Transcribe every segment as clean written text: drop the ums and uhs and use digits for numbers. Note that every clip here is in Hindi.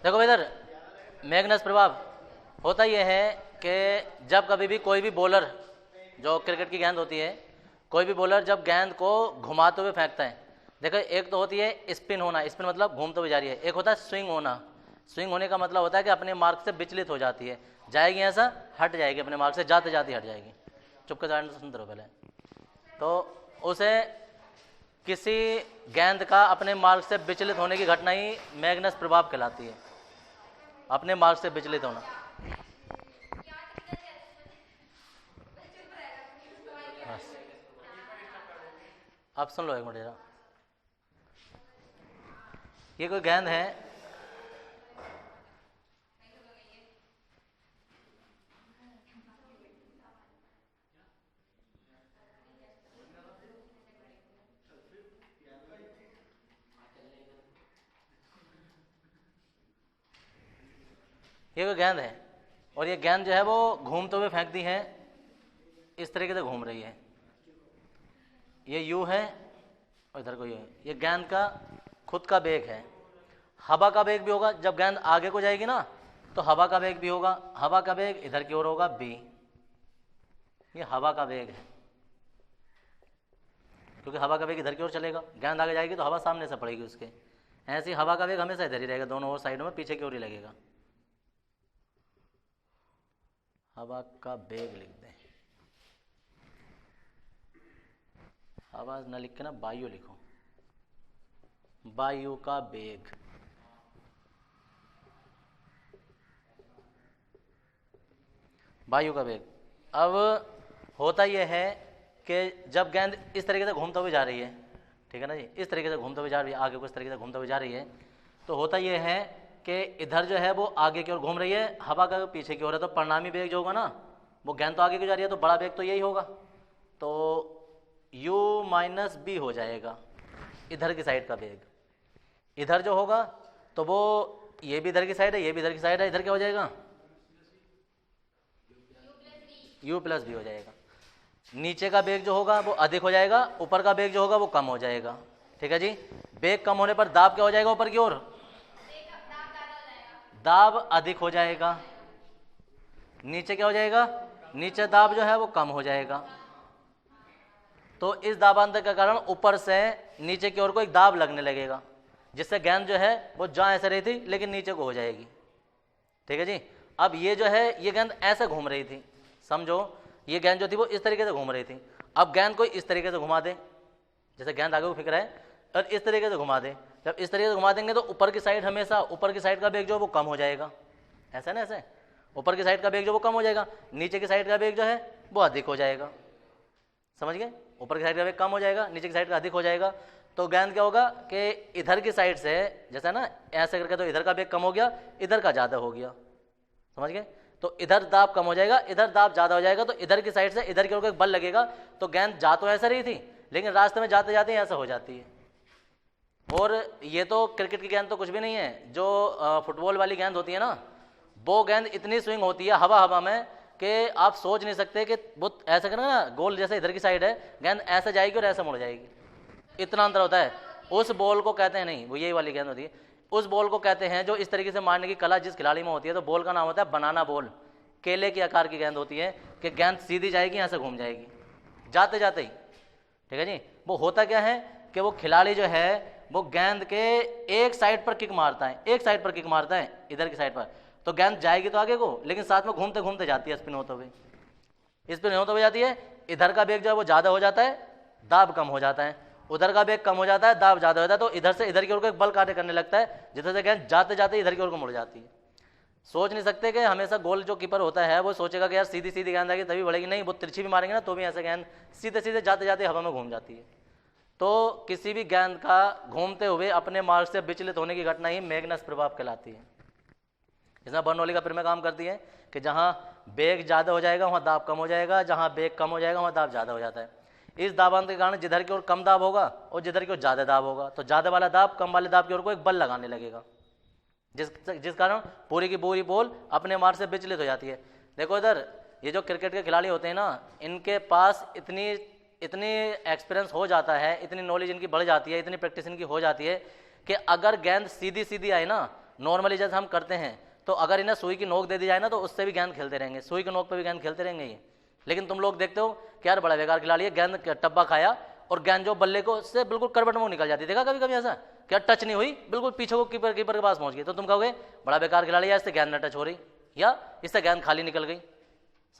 देखो इधर मैग्नस प्रभाव होता यह है कि जब कभी भी कोई भी बॉलर, जो क्रिकेट की गेंद होती है, कोई भी बॉलर जब गेंद को घुमाते हुए फेंकता है, देखो एक तो होती है स्पिन होना, स्पिन मतलब घूमते हुए जा रही है, एक होता है स्विंग होना। स्विंग होने का मतलब होता है कि अपने मार्ग से विचलित हो जाती है, जाएगी ऐसा हट जाएगी, अपने मार्ग से जाते जाते हट जाएगी। चुप के कारण सुनते रहो पहले। तो उसे किसी गेंद का अपने मार्ग से विचलित होने की घटना ही मैग्नस प्रभाव कहलाती है, अपने मार्ग से विचलित होना। बस आप सुन लो एक मिनट जरा। ये कोई गेंद है, ये कोई गेंद है और ये गेंद जो है वो घूमते हुए फेंक दी है, इस तरीके से घूम रही है। ये यू है और इधर को यू है। ये गेंद का खुद का वेग है। हवा का वेग भी होगा, जब गेंद आगे को जाएगी ना तो हवा का वेग भी होगा। हवा का वेग इधर की ओर होगा बी, ये हवा का वेग है, क्योंकि हवा का वेग इधर की ओर चलेगा, गेंद आगे जाएगी तो हवा सामने से पड़ेगी उसके। ऐसे ही हवा का वेग हमेशा इधर ही रहेगा, दोनों ओर साइडों में पीछे की ओर ही लगेगा। हवा का वेग लिख दें, हवा न लिख के ना वायु लिखो, वायु का वेग। वायु का वेग। अब होता यह है कि जब गेंद इस तरीके से घूमते हुए जा रही है, ठीक है ना जी, इस तरीके से घूमते हुए जा रही है, आगे को इस तरीके से घूमते हुए जा रही है, तो होता यह है कि इधर जो है वो आगे की ओर घूम रही है, हवा का पीछे की ओर है, तो परिणामी वेग जो होगा ना, वो गेंद तो आगे की जा रही है तो बड़ा वेग तो यही होगा, तो u माइनस बी हो जाएगा इधर की साइड का वेग। इधर जो होगा तो वो ये भी इधर की साइड है, ये भी इधर की साइड है, इधर क्या हो जाएगा u प्लस बी हो जाएगा। नीचे का वेग जो होगा वो अधिक हो जाएगा, ऊपर का वेग जो होगा वो कम हो जाएगा। ठीक है जी। वेग कम होने पर दाब क्या हो जाएगा, ऊपर की ओर दाब अधिक हो जाएगा। नीचे क्या हो जाएगा, नीचे दाब जो है वो कम हो जाएगा। तो इस दाबांतर के कारण ऊपर से नीचे की ओर को एक दाब लगने लगेगा, जिससे गेंद जो है वो जहां ऐसे रही थी लेकिन नीचे को हो जाएगी। ठीक है जी। अब ये जो है ये गेंद ऐसे घूम रही थी, समझो ये गेंद जो थी वो इस तरीके से घूम रही थी। अब गेंद को इस तरीके से घुमा दे, जैसे गेंद आगे को फिक्र है, और इस तरीके से घुमा दे। जब इस तरीके से घुमा देंगे तो ऊपर की साइड हमेशा ऊपर की साइड का वेग जो है वो कम हो जाएगा, ऐसा ना, ऐसे ऊपर की साइड का वेग जो वो कम हो जाएगा, नीचे की साइड का वेग जो है वो अधिक हो जाएगा। समझ गए, ऊपर की साइड का वेग कम हो जाएगा, नीचे की साइड का अधिक हो जाएगा। तो गेंद क्या होगा कि इधर की साइड से जैसा ना ऐसे करके, तो इधर का वेग कम हो गया, इधर का ज़्यादा हो गया। समझ गए, तो इधर दाब कम हो जाएगा, इधर दाब ज़्यादा हो जाएगा, तो इधर की साइड से इधर की ओर एक बल लगेगा, तो गेंद जा तो ऐसा रही थी लेकिन रास्ते में जाते जाते ऐसा हो जाती है। और ये तो क्रिकेट की गेंद तो कुछ भी नहीं है, जो फुटबॉल वाली गेंद होती है ना, वो गेंद इतनी स्विंग होती है हवा हवा में कि आप सोच नहीं सकते कि वो ऐसा करेंगे ना, गोल जैसे इधर की साइड है, गेंद ऐसे जाएगी और ऐसे मुड़ जाएगी, इतना अंतर होता है। उस बॉल को कहते हैं, नहीं वो यही वाली गेंद होती है, उस बॉल को कहते हैं जो इस तरीके से मारने की कला जिस खिलाड़ी में होती है, तो बॉल का नाम होता है बनाना बॉल। केले के आकार की गेंद होती है कि गेंद सीधी जाएगी, ऐसे घूम जाएगी जाते जाते ही। ठीक है जी। वो होता क्या है कि वो खिलाड़ी जो है वो गेंद के एक साइड पर किक मारता है, एक साइड पर किक मारता है इधर की साइड पर, तो गेंद जाएगी तो आगे को, लेकिन साथ में घूमते घूमते जाती है, स्पिन होते हुए, स्पिन होते हुए जाती है। इधर का वेग जो है वो ज़्यादा हो जाता है, दाब कम हो जाता है, उधर का वेग कम हो जाता है, दाब ज़्यादा हो जाता है, तो इधर से इधर की ओर को एक बल कार्य करने लगता है, जिधर से गेंद जाते जाते इधर की ओर को मुड़ जाती है। सोच नहीं सकते कि हमेशा गोल जो कीपर होता है वो सोचेगा कि यार सीधी सीधी गेंद आएगी तभी बढ़ेगी, नहीं, वो तिरछी भी मारेंगे ना तो भी ऐसे गेंद सीधे सीधे जाते जाते हवा में घूम जाती है। तो किसी भी गेंद का घूमते हुए अपने मार्ग से विचलित होने की घटना ही मैग्नस प्रभाव कहलाती है। इसमें बर्नौली का परिमेय काम करती है कि जहाँ वेग ज़्यादा हो जाएगा वहाँ दाब कम हो जाएगा, जहाँ वेग कम हो जाएगा वहाँ दाब ज़्यादा हो जाता है। इस दाबांतर के कारण जिधर की ओर कम दाब होगा और जिधर की ओर ज़्यादा दाब होगा, तो ज़्यादा वाला दाब कम वाले दाब की ओर को एक बल लगाने लगेगा, जिस कारण पूरी की पूरी बॉल अपने मार्ग से विचलित हो जाती है। देखो इधर ये जो क्रिकेट के खिलाड़ी होते हैं ना, इनके पास इतनी एक्सपीरियंस हो जाता है, इतनी नॉलेज इनकी बढ़ जाती है, इतनी प्रैक्टिस इनकी हो जाती है कि अगर गेंद सीधी सीधी आए ना नॉर्मली जैसे हम करते हैं, तो अगर इन्हें सुई की नोक दे दी जाए ना तो उससे भी गेंद खेलते रहेंगे, सुई की नोक पे भी गेंद खेलते रहेंगे ये। लेकिन तुम लोग देखते हो कि यार बड़ा बेकार खिलाड़ी है, गेंद टप्पा खाया और गेंद जो बल्ले को से बिल्कुल करवट में निकल जाती है। देखा कभी कभी ऐसा, क्या टच नहीं हुई, बिल्कुल पीछे को कीपर के पास पहुंच गई, तो तुम कहोगे बड़ा बेकार खिलाड़ी है, इससे गेंद न टच हो रही या इससे गेंद खाली निकल गई।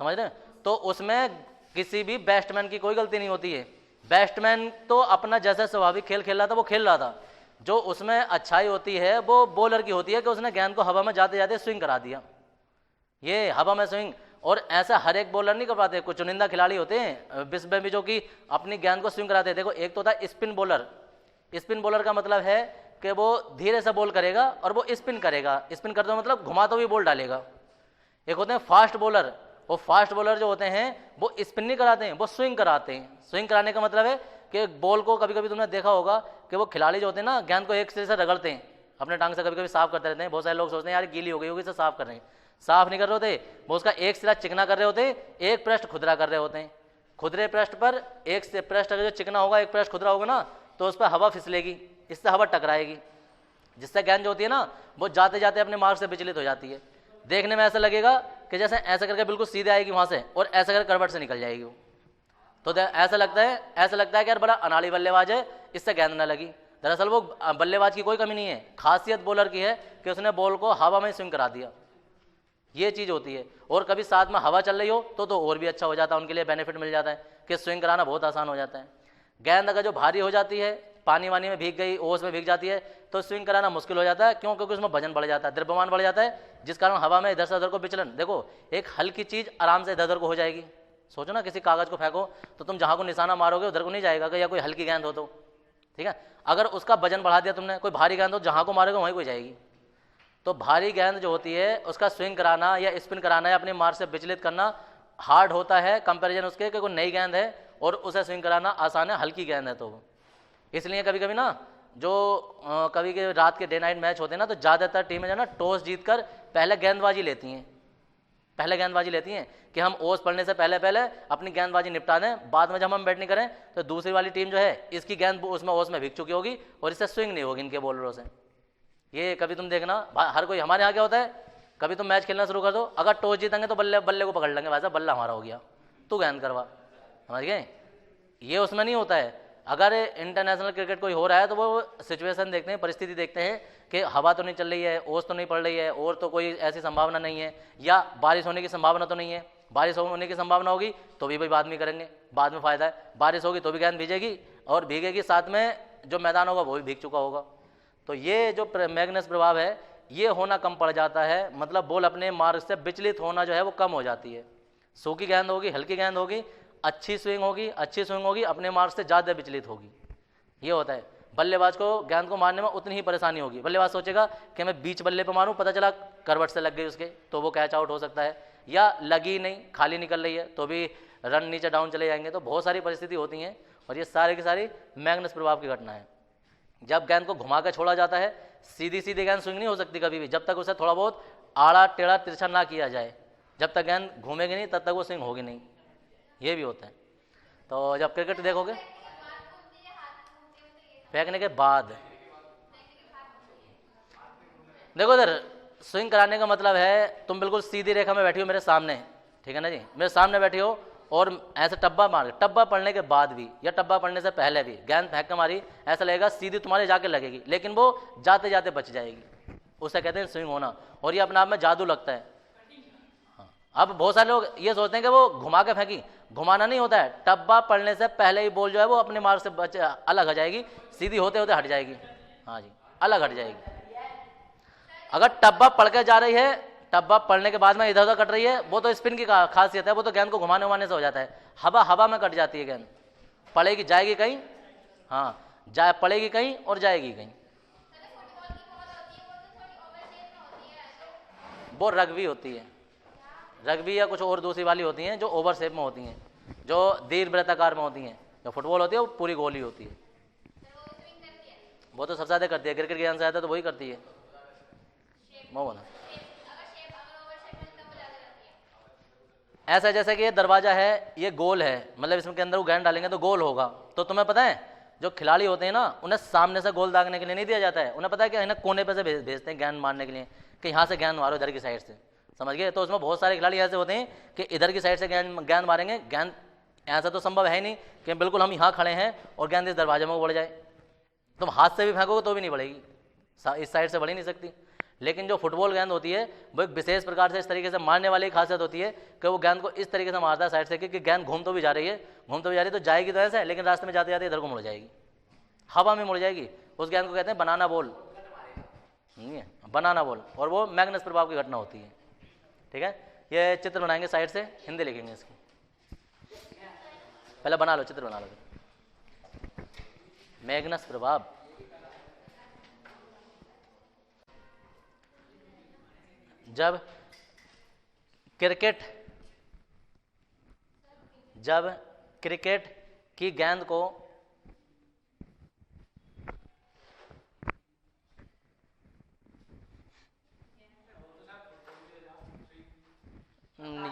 समझ रहे हैं? तो उसमें किसी भी बैट्समैन की कोई गलती नहीं होती है। बैट्समैन तो अपना जैसा स्वाभाविक खेल खेल रहा था वो खेल रहा था, जो उसमें अच्छाई होती है वो बॉलर की होती है कि उसने गेंद को हवा में जाते जाते स्विंग करा दिया, ये हवा में स्विंग। और ऐसा हर एक बॉलर नहीं कर पाते, कुछ चुनिंदा खिलाड़ी होते हैं विश्व में भी जो कि अपनी गेंद को स्विंग कराते हैं। देखो एक तो होता है स्पिन बॉलर, स्पिन बॉलर का मतलब है कि वो धीरे से बॉल करेगा और वो स्पिन करेगा, स्पिन करते हुए मतलब घुमाते हुए बॉल डालेगा। एक होते हैं फास्ट बॉलर, वो फास्ट बॉलर जो होते हैं वो स्पिन नहीं कराते हैं, वो स्विंग कराते हैं। स्विंग कराने का मतलब है कि बॉल को, कभी कभी तुमने देखा होगा कि वो खिलाड़ी जो होते हैं ना गेंद को एक सिरे से रगड़ते हैं अपने टांग से, कभी कभी साफ करते रहते हैं। बहुत सारे लोग सोचते हैं यार गीली हो गई होगी इसे साफ कर रहे हैं, साफ नहीं कर रहे होते, वो उसका एक सिरा चिकना कर रहे होते हैं, एक पृष्ठ खुदरा कर रहे होते हैं। खुदरे पृष्ठ पर एक से पृष्ठ अगर जो चिकना होगा, एक पृष्ठ खुदरा होगा ना, तो उस पर हवा फिसलेगी, इससे हवा टकराएगी, जिससे गेंद जो होती है ना वो जाते जाते अपने मार्ग से विचलित हो जाती है। देखने में ऐसा लगेगा कि जैसे ऐसा करके बिल्कुल सीधे आएगी वहां से और ऐसा करके करवट से निकल जाएगी वो। तो ऐसा लगता है कि यार बड़ा अनाड़ी बल्लेबाज है, इससे गेंद ना लगी। दरअसल वो बल्लेबाज की कोई कमी नहीं है, खासियत बॉलर की है कि उसने बॉल को हवा में स्विंग करा दिया, ये चीज़ होती है। और कभी साथ में हवा चल रही हो तो और भी अच्छा हो जाता है, उनके लिए बेनिफिट मिल जाता है कि स्विंग कराना बहुत आसान हो जाता है। गेंद अगर जो भारी हो जाती है, पानी वानी में भीग गई, ओस में भीग जाती है, तो स्विंग कराना मुश्किल हो जाता है। क्यों? क्योंकि उसमें वजन बढ़ जाता है, द्रव्यमान बढ़ जाता है, जिस कारण हवा में इधर से उधर को विचलन। देखो एक हल्की चीज़ आराम से इधर उधर को हो जाएगी। सोचो ना किसी कागज़ को फेंको तो तुम जहाँ को निशाना मारोगे उधर को नहीं जाएगा, या कोई हल्की गेंद हो तो, ठीक है। अगर उसका वजन बढ़ा दिया तुमने, कोई भारी गेंद हो, जहाँ को मारोगे वहीं को जाएगी। तो भारी गेंद जो होती है उसका स्विंग कराना या स्पिन कराना या अपने मार्ग से विचलित करना हार्ड होता है कंपैरिजन उसके कि कोई नई गेंद है और उसे स्विंग कराना आसान है, हल्की गेंद है। तो इसलिए कभी कभी ना जो कभी के रात के डे नाइट मैच होते हैं ना, तो ज़्यादातर टीमें जो ना टॉस जीतकर पहले गेंदबाजी लेती हैं कि हम ओस पड़ने से पहले अपनी गेंदबाजी निपटा दें, बाद में जब हम बैट नहीं करें तो दूसरी वाली टीम जो है इसकी गेंद उसमें ओस में भीग चुकी होगी और इससे स्विंग नहीं होगी इनके बॉलरों से। ये कभी तुम देखना, हर कोई हमारे यहाँ क्या होता है, कभी तुम मैच खेलना शुरू कर दो, अगर टॉस जीतेंगे तो बल्ले को पकड़ लेंगे, भाई साहब बल्ला हमारा हो गया, तू गेंद करवा, समझ गए। ये उसमें नहीं होता है। अगर इंटरनेशनल क्रिकेट कोई हो रहा है तो वो सिचुएशन देखते हैं, परिस्थिति देखते हैं कि हवा तो नहीं चल रही है, ओस तो नहीं पड़ रही है, और तो कोई ऐसी संभावना नहीं है, या बारिश होने की संभावना तो नहीं है। बारिश होने की संभावना होगी तो भी भाई बाद में करेंगे, बाद में फ़ायदा है। बारिश होगी तो भी गेंद भीगेगी और भीगेगी, साथ में जो मैदान होगा वो भी भीग चुका होगा। तो ये जो मैग्नेस प्रभाव है ये होना कम पड़ जाता है, मतलब बॉल अपने मार्ग से विचलित होना जो है वो कम हो जाती है। सूखी गेंद होगी, हल्की गेंद होगी, अच्छी स्विंग होगी, अपने मार्ग से ज़्यादा विचलित होगी, ये होता है। बल्लेबाज को गेंद को मारने में उतनी ही परेशानी होगी। बल्लेबाज सोचेगा कि मैं बीच बल्ले पे मारूं, पता चला करवट से लग गई उसके, तो वो कैच आउट हो सकता है, या लगी नहीं, खाली निकल रही है तो भी रन नीचे डाउन चले जाएंगे। तो बहुत सारी परिस्थिति होती हैं और ये सारी की सारी मैग्नेस प्रभाव की घटना है। जब गेंद को घुमा कर छोड़ा जाता है, सीधी गेंद स्विंग नहीं हो सकती कभी भी, जब तक उसे थोड़ा बहुत आड़ा टेढ़ा तिरछा ना किया जाए, जब तक गेंद घूमेगी नहीं तब तक वो स्विंग होगी नहीं, ये भी होता है। तो जब क्रिकेट देखोगे फेंकने के बाद, देखो इधर स्विंग कराने का मतलब है तुम बिल्कुल सीधी रेखा में बैठी हो मेरे सामने, ठीक है ना जी, मेरे सामने बैठी हो और ऐसे टब्बा पड़ने के बाद भी या टब्बा पड़ने से पहले भी गेंद फेंक के मारी, ऐसा लगेगा सीधी तुम्हारे जाके लगेगी, लेकिन वो जाते जाते बच जाएगी, उसे कहते हैं स्विंग होना। और ये अपने आप में जादू लगता है। अब बहुत सारे लोग ये सोचते हैं कि वो घुमा के फेंकी, घुमाना नहीं होता है, टब्बा पड़ने से पहले ही बॉल जो है वो अपने मार्ग से अलग हो जाएगी, सीधी होते होते हट जाएगी, हाँ जी अलग हट जाएगी। अगर टब्बा पड़ के जा रही है, टब्बा पड़ने के बाद में इधर उधर कट रही है, वो तो स्पिन की खासियत है, वो तो गेंद को घुमाने उमाने से हो जाता है। हवा में कट जाती है गेंद, पड़ेगी जाएगी कहीं, हाँ पड़ेगी कहीं और जाएगी कहीं। वो रग्बी होती है, रग्बी या कुछ और दूसरी वाली होती हैं जो ओवर शेप में होती हैं, जो दीर्घवृत्ताकार में होती हैं। जो फुटबॉल होती है वो पूरी गोली होती है, वो तो सबसे ज़्यादा करती है, क्रिकेट के ज्ञान से आता है तो वही करती है वो बोला। ऐसा जैसे कि ये दरवाजा है, ये गोल है, मतलब इसमें के अंदर वो गेंद डालेंगे तो गोल होगा। तो तुम्हें पता है जो खिलाड़ी होते हैं ना, उन्हें सामने से गोल दागने के लिए नहीं दिया जाता है, उन्हें पता है कि इन्हें कोने पे से भेजते हैं गेंद मारने के लिए, कि यहाँ से गेंद मारो इधर की साइड से, समझ गए। तो उसमें बहुत सारे खिलाड़ी ऐसे होते हैं कि इधर की साइड से गेंद मारेंगे, गेंद ऐसा तो संभव है नहीं कि बिल्कुल हम यहाँ खड़े हैं और गेंद इस दरवाजे में बढ़ जाए, तुम हाथ से भी फेंकोगे तो भी नहीं बढ़ेगी, इस साइड से बढ़ ही नहीं सकती। लेकिन जो फुटबॉल गेंद होती है वो एक विशेष प्रकार से इस तरीके से मारने वाली खासियत होती है कि वो गेंद को इस तरीके से मारता है साइड से कि गेंद घूम तो भी जा रही है, तो जाएगी तो ऐसे, लेकिन रास्ते में जाते जाते इधर को मुड़ जाएगी, हवा में मुड़ जाएगी। उस गेंद को कहते हैं बनाना बॉल, नहीं है बनाना बॉल, और वो मैग्नस प्रभाव की घटना होती है। ठीक है, ये चित्र बनाएंगे साइड से, हिंदी लिखेंगे इसकी, पहले बना लो, चित्र बना लो। मैग्नस प्रभाव, जब क्रिकेट की गेंद को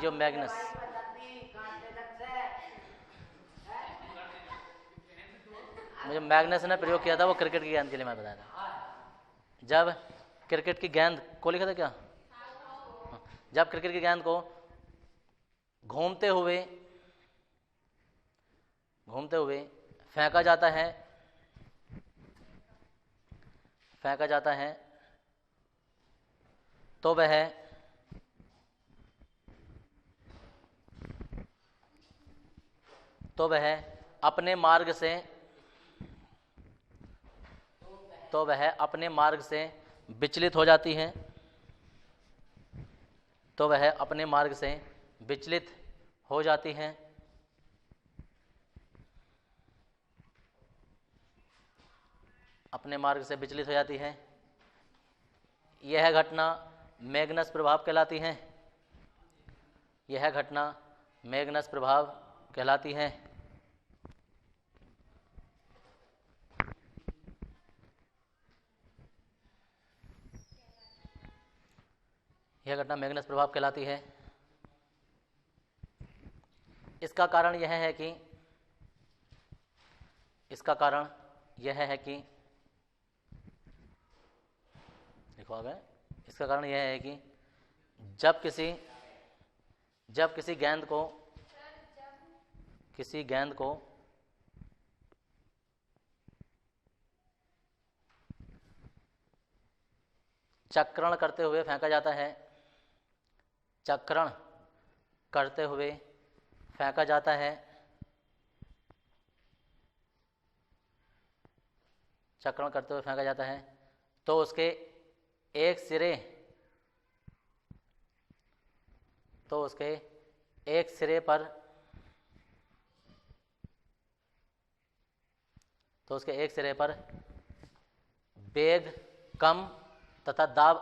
जो मैग्नस मुझे मैग्नस ने प्रयोग किया था वो क्रिकेट की गेंद के लिए मैं बता रहा, जब क्रिकेट की गेंद को लिखा था क्या, जब क्रिकेट की गेंद को घूमते हुए फेंका जाता है तो वह अपने मार्ग से विचलित हो जाती है, यह घटना मैग्नस प्रभाव कहलाती है। यह घटना मैग्नस प्रभाव कहलाती है। इसका कारण यह है कि लिखो आगे, इसका कारण यह है कि जब किसी गेंद को चक्रण करते हुए फेंका जाता है, तो उसके एक सिरे पर वेग कम तथा दाब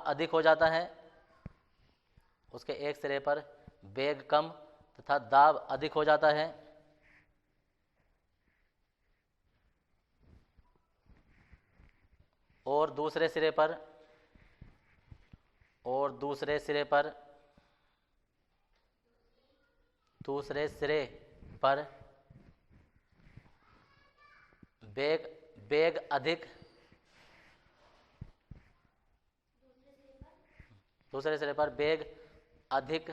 अधिक हो जाता है। और दूसरे सिरे पर वेग अधिक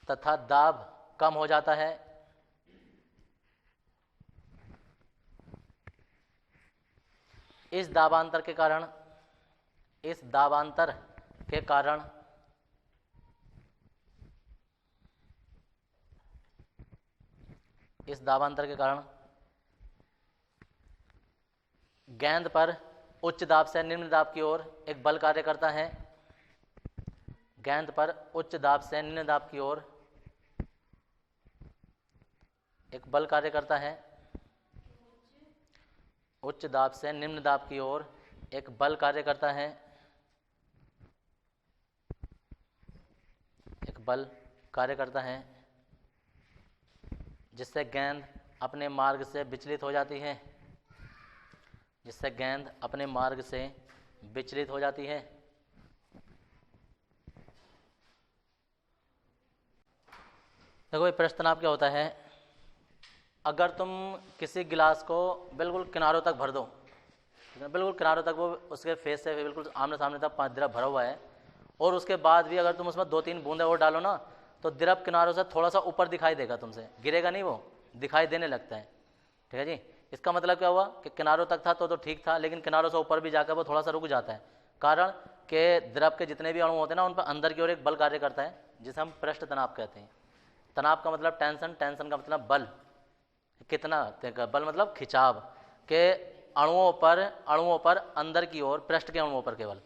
तथा दाब कम हो जाता है। इस दाबांतर के कारण गेंद पर उच्च दाब से निम्न दाब की ओर एक बल कार्य करता है। उच्च दाब से निम्न दाब की ओर एक बल कार्य करता है, जिससे गेंद अपने मार्ग से विचलित हो जाती है। देखो ये प्रश्न तनाव क्या होता है, अगर तुम किसी गिलास को बिल्कुल किनारों तक भर दो, ठीक है, बिल्कुल किनारों तक, वो उसके फेस से बिल्कुल आमने सामने तक द्रव भरा हुआ है, और उसके बाद भी अगर तुम उसमें 2-3 बूंदे और डालो ना, तो द्रव किनारों से थोड़ा सा ऊपर दिखाई देगा तुमसे, गिरेगा नहीं, वो दिखाई देने लगता है। ठीक है जी। इसका मतलब क्या हुआ कि किनारों तक था तो ठीक था, लेकिन किनारों से ऊपर भी जाकर वो थोड़ा सा रुक जाता है। कारण कि द्रव के जितने भी अणु होते हैं ना, उन पर अंदर की ओर एक बल कार्य करता है, जिसे हम पृष्ठ तनाव कहते हैं। तनाव का मतलब टेंशन, टेंशन का मतलब बल, कितना बल मतलब खिंचाव के अणुओं पर अंदर की ओर, पृष्ठ के अणुओं पर, केवल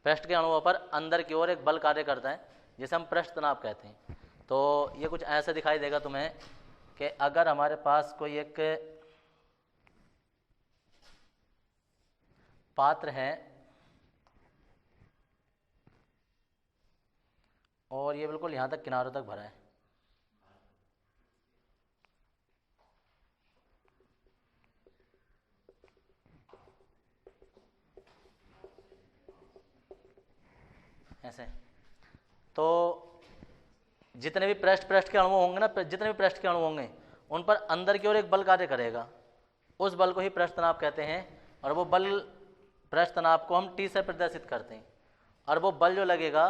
पृष्ठ के अणुओं पर अंदर की ओर एक बल कार्य करता है, जिसे हम पृष्ठ तनाव कहते हैं। तो ये कुछ ऐसे दिखाई देगा तुम्हें कि अगर हमारे पास कोई एक पात्र है और ये बिल्कुल यहाँ तक किनारों तक भरा है, ऐसे, तो जितने भी पृष्ठ के अणु होंगे ना, जितने भी पृष्ठ के अणु होंगे, उन पर अंदर की ओर एक बल कार्य करेगा, उस बल को ही पृष्ठ तनाव कहते हैं। और वो बल, पृष्ठ तनाव को हम T से प्रदर्शित करते हैं, और वो बल जो लगेगा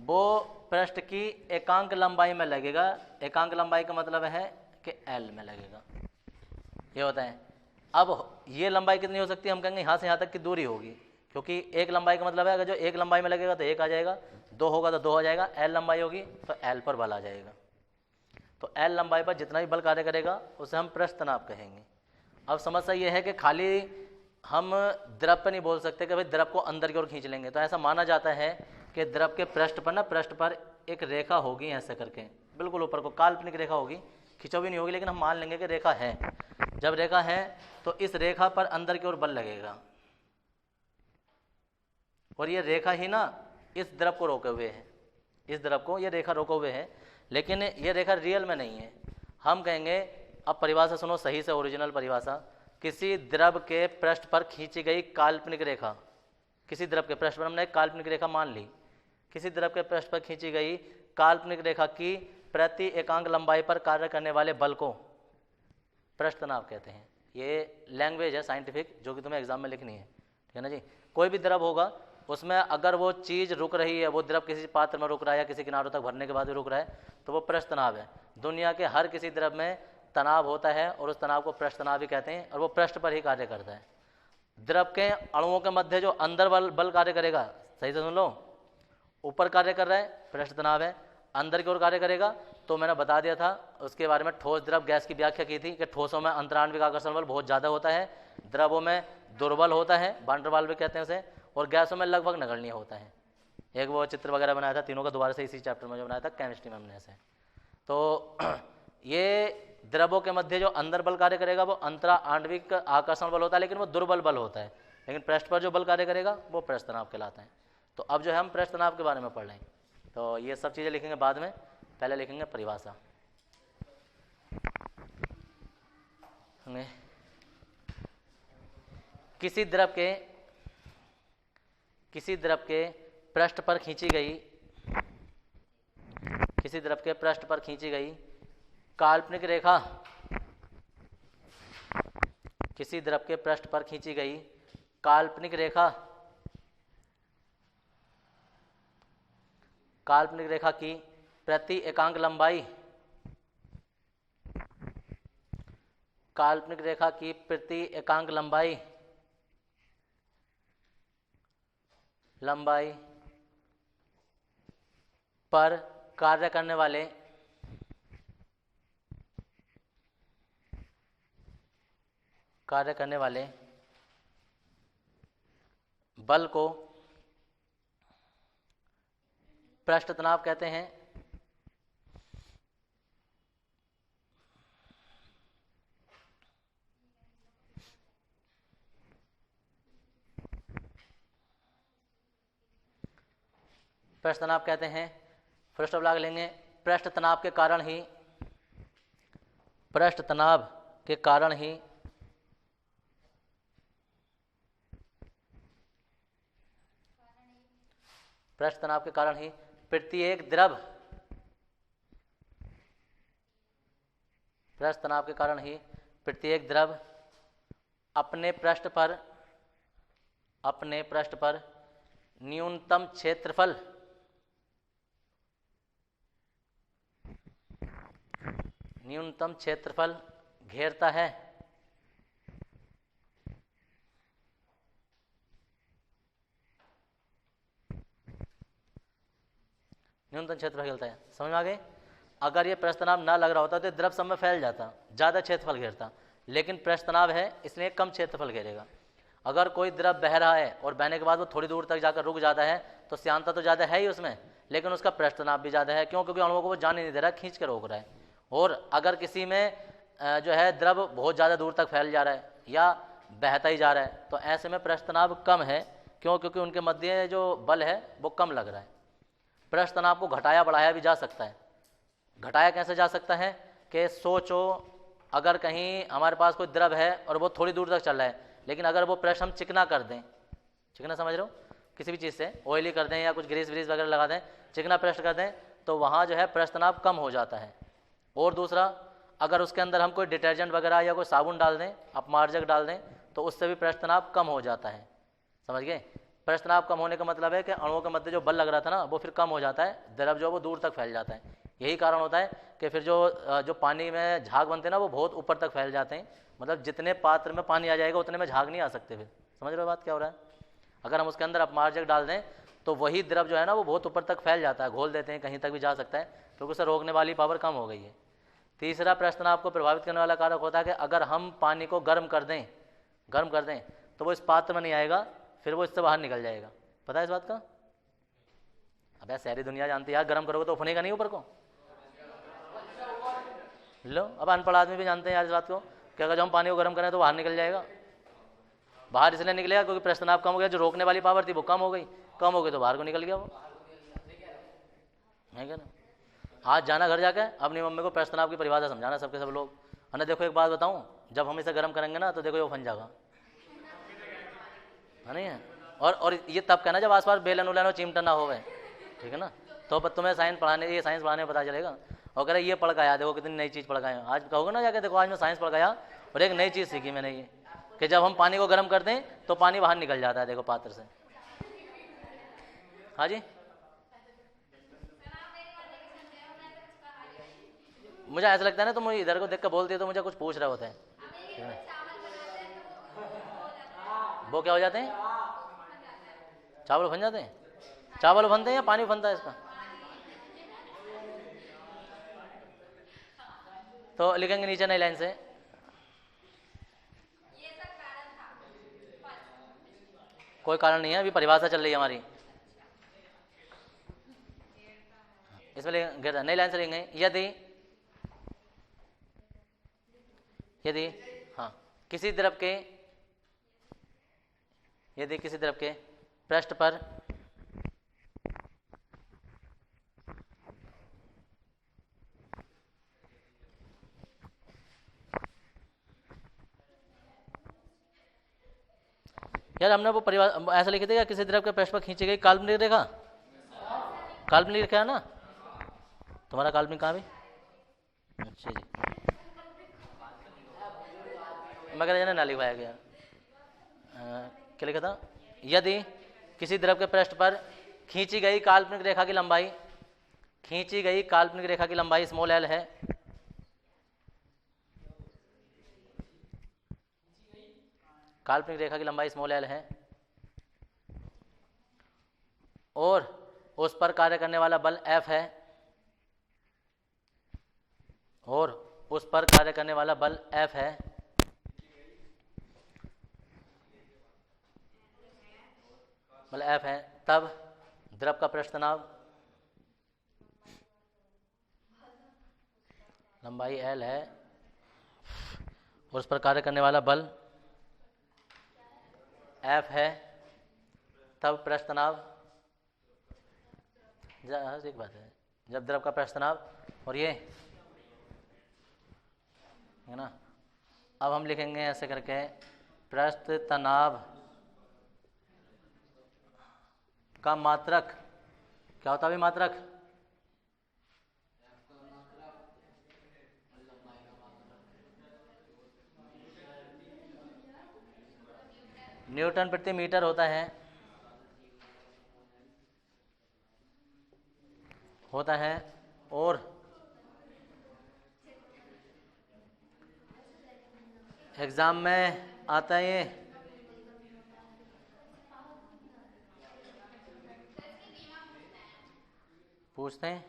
वो पृष्ठ की एकांक लंबाई में लगेगा। एकांक लंबाई का मतलब है कि L में लगेगा, ये होता है। अब ये लंबाई कितनी हो सकती है, हम कहेंगे यहाँ से यहाँ तक की दूरी होगी, क्योंकि एक लंबाई का मतलब है अगर जो एक लंबाई में लगेगा तो एक आ जाएगा, 2 होगा तो 2 आ जाएगा, L लंबाई होगी तो L पर बल आ जाएगा। तो L लंबाई पर जितना भी बल कार्य करेगा उसे हम पृष्ठ तनाव कहेंगे। अब समस्या ये है कि खाली हम द्रव पर नहीं बोल सकते कि भाई द्रव को अंदर की ओर खींच लेंगे। तो ऐसा माना जाता है कि द्रव के पृष्ठ पर ना, पृष्ठ पर एक रेखा होगी ऐसे करके, बिल्कुल ऊपर को काल्पनिक रेखा होगी, खिंचाव भी नहीं होगी, लेकिन हम मान लेंगे कि रेखा है। जब रेखा है तो इस रेखा पर अंदर की ओर बल लगेगा, और ये रेखा ही ना इस द्रव को रोके हुए है, इस द्रव को ये रेखा रोके हुए है, लेकिन ये रेखा रियल में नहीं है। हम कहेंगे, अब परिभाषा सुनो सही से, ओरिजिनल परिभाषा, किसी द्रव के पृष्ठ पर खींची गई काल्पनिक रेखा, किसी द्रव के पृष्ठ पर हमने एक काल्पनिक रेखा मान ली, किसी द्रव के पृष्ठ पर खींची गई काल्पनिक रेखा की प्रति एकांक लंबाई पर कार्य करने वाले बल को पृष्ठ तनाव कहते हैं। ये लैंग्वेज है साइंटिफिक, जो कि तुम्हें एग्जाम में लिखनी है, ठीक है ना जी। कोई भी द्रव होगा, उसमें अगर वो चीज़ रुक रही है, वो द्रव किसी पात्र में रुक रहा है या किसी किनारों तक भरने के बाद भी रुक रहा है, तो वो पृष्ठ तनाव है। दुनिया के हर किसी द्रव में तनाव होता है और उस तनाव को पृष्ठ तनाव भी कहते हैं, और वो पृष्ठ पर ही कार्य करता है। द्रव के अणुओं के मध्य जो अंदर बल कार्य करेगा, सही से सुन लो, ऊपर कार्य कर रहा है पृष्ठ तनाव है, अंदर की ओर कार्य करेगा तो मैंने बता दिया था उसके बारे में, ठोस द्रव गैस की व्याख्या की थी कि ठोसों में अंतराण्विक आकर्षण बल बहुत ज़्यादा होता है, द्रवों में दुर्बल होता है, वान डेर वाल्स भी कहते हैं उसे, और गैसों में लगभग नगण्य होता है। एक वो चित्र वगैरह बनाया था तीनों का, दोबारा से इसी चैप्टर में जो बनाया था केमिस्ट्री में हमने से। तो ये द्रवों के मध्य जो अंदर बल कार्य करेगा वो अंतरा आणविक आकर्षण बल होता है, लेकिन वो दुर्बल बल होता है, लेकिन पृष्ठ पर जो बल कार्य करेगा वो पृष्ठ तनाव कहलाता है। तो अब जो है हम पृष्ठ तनाव के बारे में पढ़ रहे हैं, तो ये सब चीज़ें लिखेंगे बाद में, पहले लिखेंगे परिभाषा। किसी द्रव के पृष्ठ पर खींची गई, किसी द्रव के पृष्ठ पर खींची गई काल्पनिक रेखा, किसी द्रव के पृष्ठ पर खींची गई काल्पनिक रेखा, काल्पनिक रेखा की प्रति एकांक लंबाई, काल्पनिक रेखा की प्रति एकांक लंबाई पर कार्य करने वाले बल को पृष्ठ तनाव कहते हैं। पृष्ठ तनाव कहते हैं, फर्स्ट ऑफ लॉग लेंगे, पृष्ठ तनाव के कारण ही, पृष्ठ तनाव के कारण ही पृष्ठ तनाव के कारण ही प्रत्येक द्रव, पृष्ठ तनाव के कारण ही प्रत्येक द्रव अपने पृष्ठ पर न्यूनतम क्षेत्रफल घेरता है। न्यूनतम क्षेत्रफल घेरता है, समझ में आ गए? अगर ये प्रश्न तनाव ना लग रहा होता तो द्रव सब में फैल जाता, ज़्यादा क्षेत्रफल घेरता, लेकिन प्रश्न तनाव है इसलिए कम क्षेत्रफल घेरेगा। अगर कोई द्रव बह रहा है और बहने के बाद वो थोड़ी दूर तक जाकर रुक जाता है तो श्यानता तो ज़्यादा है ही उसमें, लेकिन उसका प्रश्न तनाव भी ज़्यादा है। क्यों? क्योंकि अणुओं को वो जाने नहीं दे रहा है, खींच कर रोक रहा है। और अगर किसी में जो है द्रव बहुत ज़्यादा दूर तक फैल जा रहा है या बहता ही जा रहा है तो ऐसे में प्रश्न तनाव कम है। क्यों? क्योंकि उनके मध्य जो बल है वो कम लग रहा है। प्रश्न तनाव को घटाया बढ़ाया भी जा सकता है। घटाया कैसे जा सकता है कि सोचो अगर कहीं हमारे पास कोई द्रव है और वो थोड़ी दूर तक चल रहा है, लेकिन अगर वो पृष्ठ हम चिकना कर दें, चिकना समझ रहे हो, किसी भी चीज़ से ऑयली कर दें या कुछ ग्रीस व्रीस वगैरह लगा दें, चिकना पृष्ठ कर दें तो वहाँ जो है प्रश्न तनाव कम हो जाता है। और दूसरा, अगर उसके अंदर हम कोई डिटर्जेंट वगैरह या कोई साबुन डाल दें, अपमार्जक डाल दें, तो उससे भी प्रश्न तनाव कम हो जाता है। समझ गए? प्रश्न तनाव कम होने का मतलब है कि अणुओं के मध्य जो बल लग रहा था ना वो फिर कम हो जाता है, द्रव जो वो दूर तक फैल जाता है। यही कारण होता है कि फिर जो पानी में झाग बनते हैं ना वो बहुत ऊपर तक फैल जाते हैं। मतलब जितने पात्र में पानी आ जाएगा उतने में झाग नहीं आ सकते। फिर समझ रहे हो बात क्या हो रहा है? अगर हम उसके अंदर अपमार्जक डाल दें तो वही द्रव जो है ना वो बहुत ऊपर तक फैल जाता है, घोल देते हैं, कहीं तक भी जा सकता है, क्योंकि उसे रोकने वाली पावर कम हो गई है। तीसरा प्रश्न तनाव को प्रभावित करने वाला कारक होता है कि अगर हम पानी को गर्म कर दें तो वो इस पात्र में नहीं आएगा, फिर वो इससे बाहर निकल जाएगा। पता है इस बात का? अब यार शहरी दुनिया जानती है यार, गर्म करोगे तो उफनेगा नहीं ऊपर को। लो, अब अनपढ़ आदमी भी जानते हैं यार इस बात को कि अगर जो हम पानी को गर्म करें तो बाहर निकल जाएगा। बाहर इसलिए निकलेगा क्योंकि प्रश्न तनाव कम हो गया, जो रोकने वाली पावर थी वो कम हो गई तो बाहर को निकल गया वो, है क्या ना? आज जाना घर जाके अपनी मम्मी को प्रश्न तनाव की परिभाषा समझाना सबके सब लोग। अरे देखो एक बात बताऊं, जब हम इसे गर्म करेंगे ना तो देखो ये उफन जाएगा, है नहीं है? और ये तब कहना जब आसपास बेलन उलन और चिमटा ना होवे, ठीक है ना? तो तुम्हें साइंस पढ़ाने में पता चलेगा। और कह रहे ये पढ़ गया, देखो कितनी नई चीज़ पढ़ गए। आज कहोगे ना जाके देखो आज मैं साइंस पढ़ गया और एक नई चीज़ सीखी मैंने, ये कि जब हम पानी को गर्म कर दें तो पानी बाहर निकल जाता है, देखो पात्र से। हाँ जी, मुझे ऐसा लगता है ना तुम इधर को देख कर बोलती है तो मुझे कुछ पूछ रहे होते हैं। वो क्या हो जाते हैं? चावल बन जाते हैं? चावल बनते हैं या पानी बनता है इसका? तो लिखेंगे नीचे नई लाइन से, कोई कारण नहीं है, अभी परिभाषा चल रही है हमारी, इसमें नई लाइन से लिखेंगे यदि हाँ किसी द्रव के पृष्ठ पर यार हमने वो परिभाषा ऐसा लिखे थे, या किसी द्रव के पृष्ठ पर खींची गई काल्पनिक रेखा, काल्पनिक रेखा है ना? तुम्हारा काल्पनिक कहाँ भी? अच्छा जी, मगर ना लिखवाया गया। क्या लिखा था? यदि किसी द्रव के पृष्ठ पर खींची गई काल्पनिक रेखा की लंबाई स्मॉल एल है, काल्पनिक रेखा की लंबाई स्मॉल एल है और उस पर कार्य करने वाला बल एफ है, बल एफ है, तब द्रव का पृष्ठ तनाव लंबाई एल है और उस पर कार्य करने वाला बल एफ है, तब पृष्ठ तनाव, एक बात है, जब द्रव का पृष्ठ तनाव और ये है ना, अब हम लिखेंगे ऐसे करके, पृष्ठ तनाव का मात्रक क्या होता है? मात्रक न्यूटन प्रति मीटर होता है, और एग्जाम में आता है ये, पूछते हैं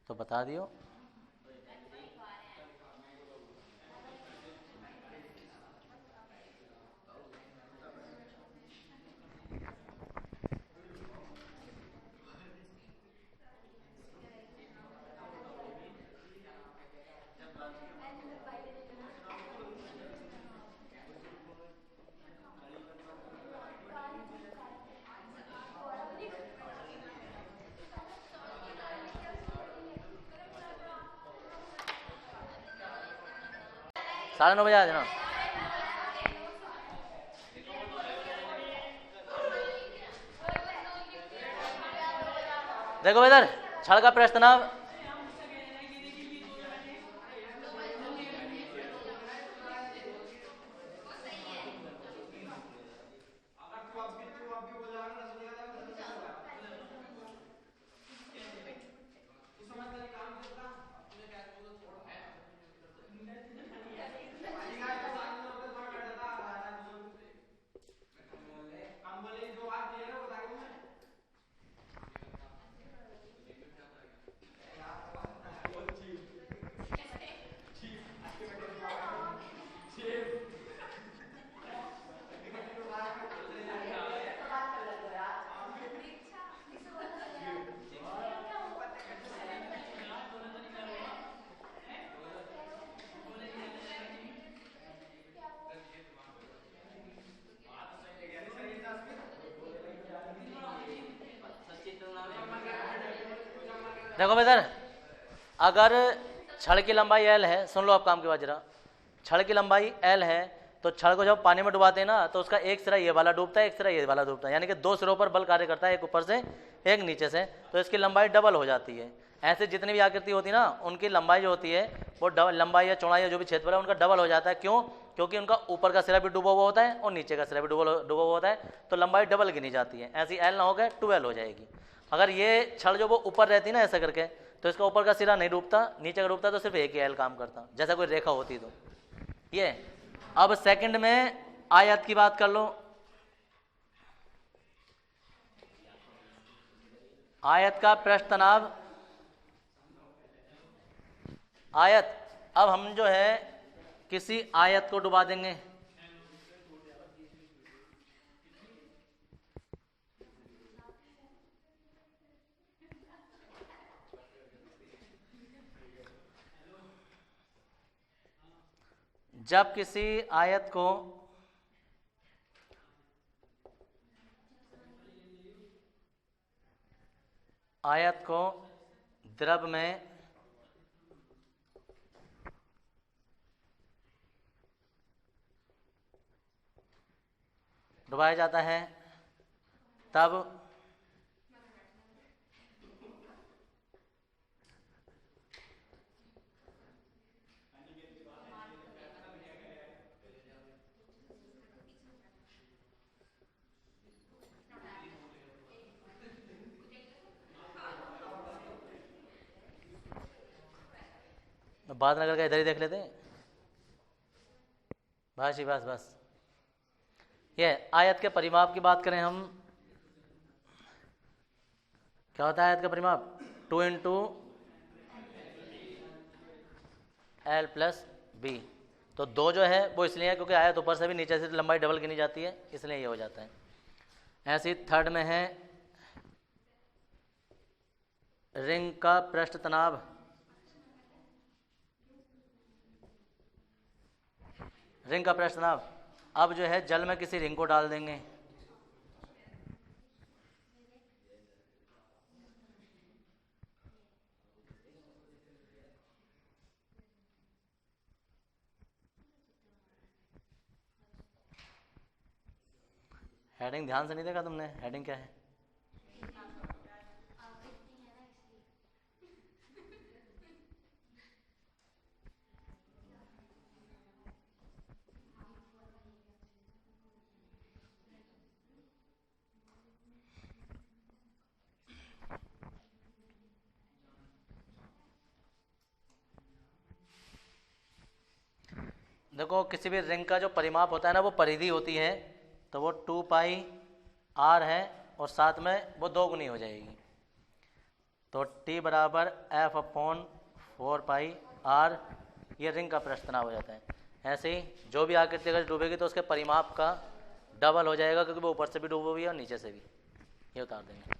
तो बता दियो। साढ़े 9 बजे आ जाना। देखो इधर छड़ का प्रश्न तनाव, देखो इधर अगर छड़ की लंबाई एल है, सुन लो आप काम के बाद जरा, छड़ की लंबाई एल है तो छड़ को जब पानी में डुबाते हैं ना तो उसका एक सिरा ये वाला डूबता है, एक सिरा ये वाला डूबता है, यानी कि दो सिरों पर बल कार्य करता है, एक ऊपर से एक नीचे से, तो इसकी लंबाई डबल हो जाती है। ऐसे जितनी भी आकृति होती है ना उनकी लंबाई जो होती है वो लंबाई या चौड़ाई या जो भी क्षेत्रफल है उनका डबल हो जाता है। क्यों? क्योंकि उनका ऊपर का सिरा भी डूबा हुआ होता है और नीचे का सिरा भी डूबा हुआ होता है, तो लंबाई डबल गिनी जाती है। ऐसी एल ना हो गए 12 हो जाएगी। अगर ये छड़ जो वो ऊपर रहती ना ऐसा करके तो इसका ऊपर का सिरा नहीं डूबता, नीचे का डूबता, तो सिर्फ एक ही एल काम करता, जैसा कोई रेखा होती तो ये। अब सेकंड में आयत की बात कर लो। आयत का पृष्ठ तनाव, आयत, अब हम जो है किसी आयत को डुबा देंगे, जब किसी आयत को द्रव में डुबाया जाता है तब बात नगर का इधर ही देख लेते हैं। बस बस बस, ये आयत के परिमाप की बात करें हम, क्या होता है आयत का परिमाप? 2 इंटू एल प्लस बी। तो 2 जो है वो इसलिए है क्योंकि आयत ऊपर से भी नीचे से लंबाई डबल गिनी जाती है, इसलिए ये हो जाता है। ऐसे थर्ड में है रिंग का पृष्ठ तनाव। रिंग का पृष्ठ तनाव, अब जो है जल में किसी रिंग को डाल देंगे, हेडिंग ध्यान से नहीं देखा तुमने? हेडिंग क्या है? देखो किसी भी रिंग का जो परिमाप होता है ना वो परिधि होती है, तो वो 2 पाई r है और साथ में वो 2 गुनी हो जाएगी। तो t बराबर f/4 पाई r, ये रिंग का पृष्ठ तनाव हो जाता है। ऐसे ही जो भी आकृति अगर डूबेगी तो उसके परिमाप का डबल हो जाएगा, क्योंकि वो ऊपर से भी डूबी हुई है और नीचे से भी। ये उतार देंगे।